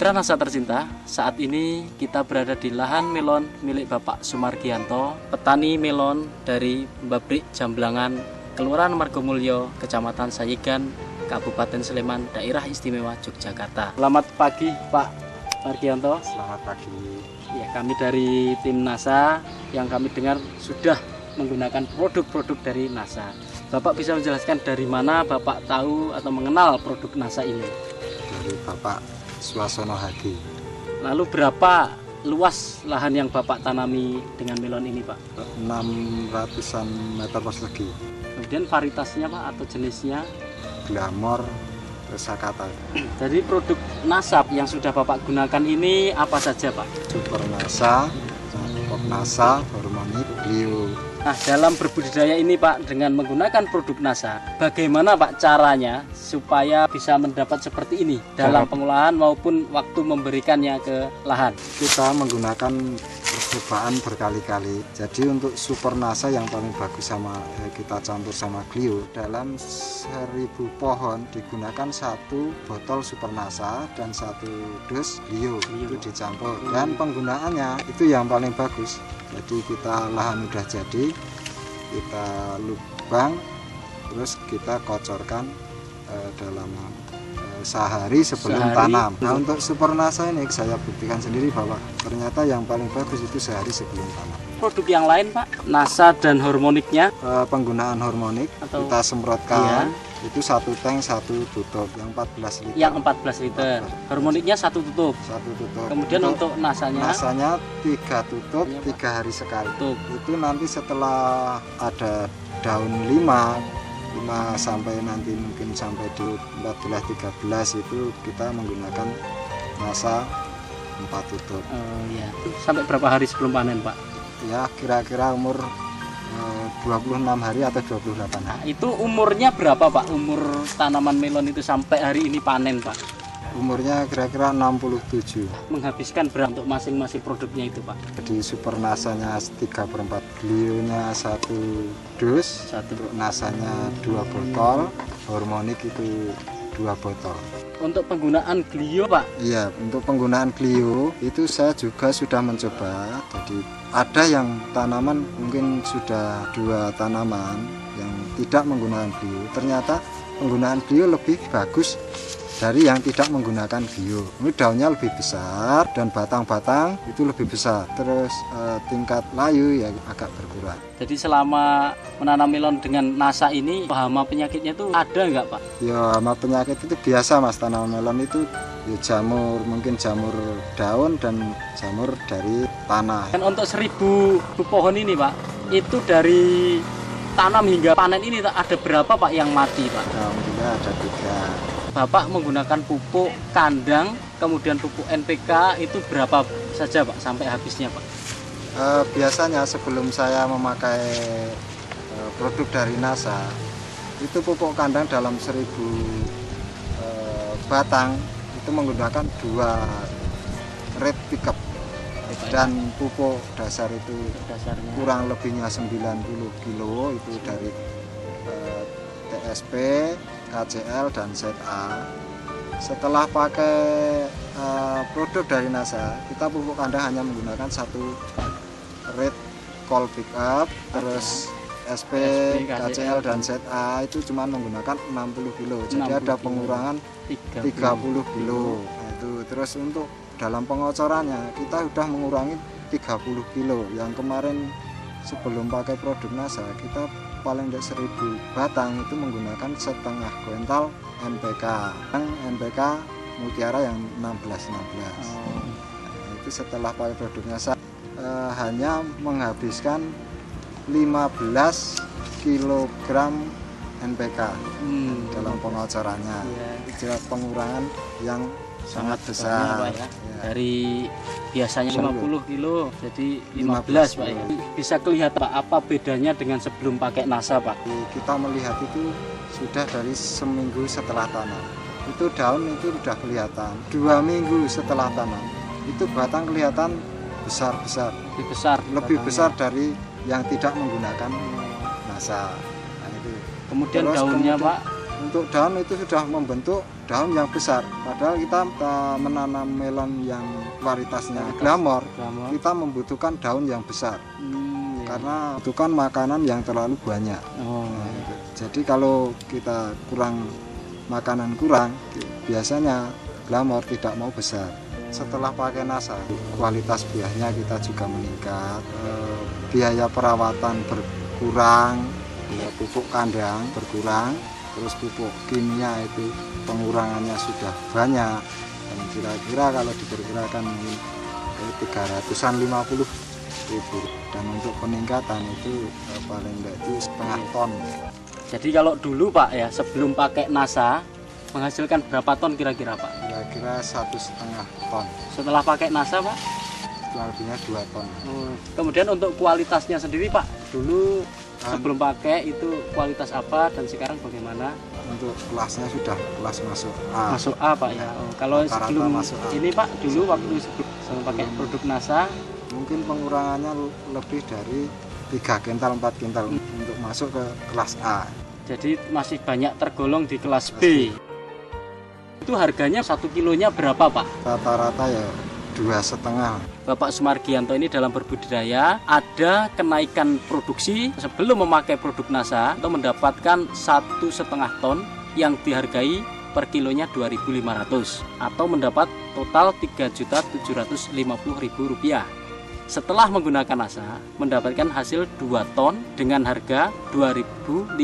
Mitra Nasa tercinta, saat ini kita berada di lahan melon milik Bapak Sumargianto, petani melon dari pabrik Jamblangan, Kelurahan Margomulyo, Kecamatan Sayigan, Kabupaten Sleman, Daerah Istimewa Yogyakarta. Selamat pagi Pak Margianto. Selamat pagi. Ya, kami dari tim NASA yang kami dengar sudah menggunakan produk-produk dari NASA. Bapak bisa menjelaskan dari mana Bapak tahu atau mengenal produk NASA ini? Dari Bapak Suasono Hadi. Lalu berapa luas lahan yang Bapak tanami dengan melon ini, Pak? 600-an meter persegi. Kemudian varietasnya, Pak, atau jenisnya? Glamor, Sakata. Dari produk NASA yang sudah Bapak gunakan ini apa saja, Pak? Super NASA, Pop NASA, Hormonik, Clio. Nah, dalam berbudidaya ini, Pak, dengan menggunakan produk NASA, bagaimana, Pak, caranya supaya bisa mendapat seperti ini dalam pengolahan maupun waktu memberikannya ke lahan? Kita menggunakan percobaan berkali-kali. Jadi untuk Super NASA yang paling bagus kita campur sama Clio. Dalam 1000 pohon digunakan 1 botol Super NASA dan 1 dus Clio. Itu dicampur. Dan penggunaannya itu yang paling bagus. Jadi kita lahan udah jadi, kita lubang, terus kita kocorkan dalam sehari sebelum tanam. Nah, untuk Super NASA ini saya buktikan sendiri bahwa ternyata yang paling bagus itu sehari sebelum tanam. Produk yang lain, Pak, NASA dan hormoniknya? Penggunaan hormonik kita semprotkan. Iya. Itu 1 tank 1 tutup yang 14 liter. Yang 14 liter. Hormoniknya 1 tutup. 1 tutup. Kemudian untuk nasanya? Nasanya 3 tutup, 3 hari sekali. Itu nanti setelah ada daun 5 sampai nanti mungkin sampai di 14-13 itu kita menggunakan NASA 4 tutup. Oh iya. Sampai berapa hari sebelum panen, Pak? Ya kira-kira umur 26 hari atau 28 hari. Nah, itu umurnya berapa, Pak? Umur tanaman melon itu sampai hari ini panen, Pak? Umurnya kira-kira 67. Menghabiskan berapa untuk masing-masing produknya itu, Pak? Jadi Super NASA-nya 3/4, Clio-nya 1 dus, NASA-nya 2 botol, hormonik itu 2 botol. Untuk penggunaan Clio, Pak? Iya, untuk penggunaan Clio itu saya juga sudah mencoba. Jadi ada yang tanaman mungkin sudah 2 tanaman yang tidak menggunakan Clio. Ternyata penggunaan Clio lebih bagus dari yang tidak menggunakan Clio. Ini daunnya lebih besar dan batang-batang itu lebih besar. Terus tingkat layu ya agak berkurang. Jadi selama menanam melon dengan NASA ini, hama penyakitnya itu ada nggak, Pak? Ya, hama penyakit itu biasa, Mas. Tanaman melon itu ya jamur, mungkin jamur daun dan jamur dari tanah. Dan untuk 1000 pohon ini, Pak, itu dari tanam hingga panen ini ada berapa, Pak, yang mati, Pak? Alhamdulillah ada 3. Bapak menggunakan pupuk kandang, kemudian pupuk NPK itu berapa saja, Pak, sampai habisnya, Pak? Biasanya sebelum saya memakai produk dari NASA, itu pupuk kandang dalam 1000 batang itu menggunakan 2 red pickup. Dan pupuk dasar itu kurang lebihnya 90 kilo itu dari TSP, KCL dan ZA. Setelah pakai produk dari NASA, kita pupuk kandang hanya menggunakan 1 red call pickup, terus SP, KCL dan ZA itu cuma menggunakan 60 kilo. Jadi ada pengurangan 30 kilo. Nah, itu terus untuk dalam pengocorannya kita sudah mengurangi 30 kilo. Yang kemarin sebelum pakai produk NASA kita paling tidak 1000 batang itu menggunakan setengah kuintal NPK. NPK Mutiara yang 16. Nah, itu setelah pakai produk NASA hanya menghabiskan 15 kg NPK dalam pengocorannya. Itu pengurangan yang sangat besar, Pak, ya. Dari biasanya 50 kilo jadi 15, Pak, ya. Bisa kelihatan, Pak, apa bedanya dengan sebelum pakai NASA, Pak? Kita melihat itu sudah dari seminggu setelah tanam. Itu daun itu sudah kelihatan. 2 minggu setelah tanam itu batang kelihatan besar-besar. Lebih besar dari yang tidak menggunakan NASA. Nah, itu. Kemudian daunnya, Pak? untuk daun itu sudah membentuk daun yang besar. Padahal kita menanam melon yang kualitasnya glamor, kita membutuhkan daun yang besar. Karena membutuhkan makanan yang terlalu banyak. Nah, gitu. Jadi kalau kita makanan kurang, biasanya glamor tidak mau besar. Setelah pakai NASA, kualitas buahnya kita juga meningkat, biaya perawatan berkurang, pupuk kandang berkurang, terus pupuk kimia itu pengurangannya sudah banyak. Dan kira-kira kalau diperkirakan 350.000. Dan untuk peningkatan itu paling enggak itu setengah ton. Jadi kalau dulu Pak ya, sebelum pakai NASA menghasilkan berapa ton kira-kira Pak? Kira-kira 1,5 ton. Setelah pakai NASA Pak? Kurang lebihnya 2 ton. Kemudian untuk kualitasnya sendiri Pak, dulu sebelum pakai itu kualitas apa dan sekarang bagaimana? Untuk kelasnya sudah kelas masuk A. Masuk A Pak ya. Kalau sebelum ini Pak, dulu waktu sebelum pakai produk NASA, mungkin pengurangannya lebih dari 3 kintal 4 kintal untuk masuk ke kelas A. Jadi masih banyak tergolong di kelas B. Itu harganya 1 kilonya berapa Pak? Rata-rata ya 2,5. Bapak Sumargianto ini dalam berbudidaya ada kenaikan produksi sebelum memakai produk NASA untuk mendapatkan 1,5 ton yang dihargai per kilonya 2.500 atau mendapat total Rp3.750.000. Setelah menggunakan NASA mendapatkan hasil 2 ton dengan harga Rp2.500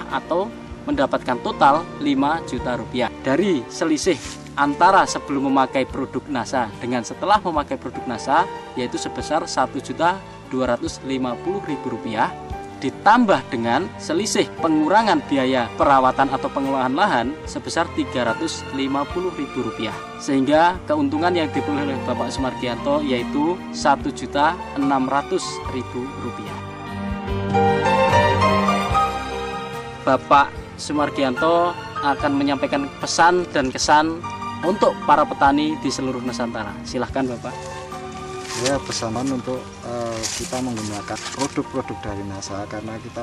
atau mendapatkan total Rp5 juta. Dari selisih antara sebelum memakai produk NASA dengan setelah memakai produk NASA yaitu sebesar Rp1.250.000 ditambah dengan selisih pengurangan biaya perawatan atau pengelolaan lahan sebesar Rp350.000 sehingga keuntungan yang diperoleh oleh Bapak Sumargianto yaitu Rp1.600.000. Bapak Sumargianto akan menyampaikan pesan dan kesan untuk para petani di seluruh Nusantara. Silahkan Bapak. Ya, pesanan untuk kita menggunakan produk-produk dari NASA karena kita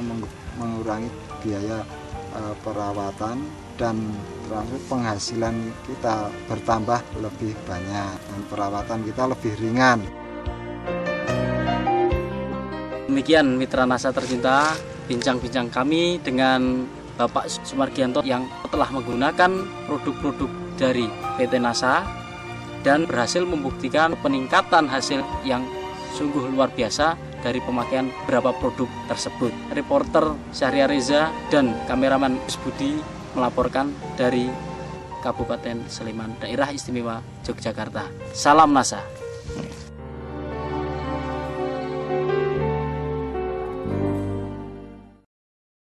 mengurangi biaya perawatan dan termasuk penghasilan kita bertambah lebih banyak dan perawatan kita lebih ringan. Demikian mitra NASA tercinta, bincang-bincang kami dengan Bapak Sumargianto yang telah menggunakan produk-produk dari PT NASA dan berhasil membuktikan peningkatan hasil yang sungguh luar biasa dari pemakaian beberapa produk tersebut. Reporter Syahria Reza dan kameraman Budi melaporkan dari Kabupaten Sleman, Daerah Istimewa Yogyakarta. Salam NASA.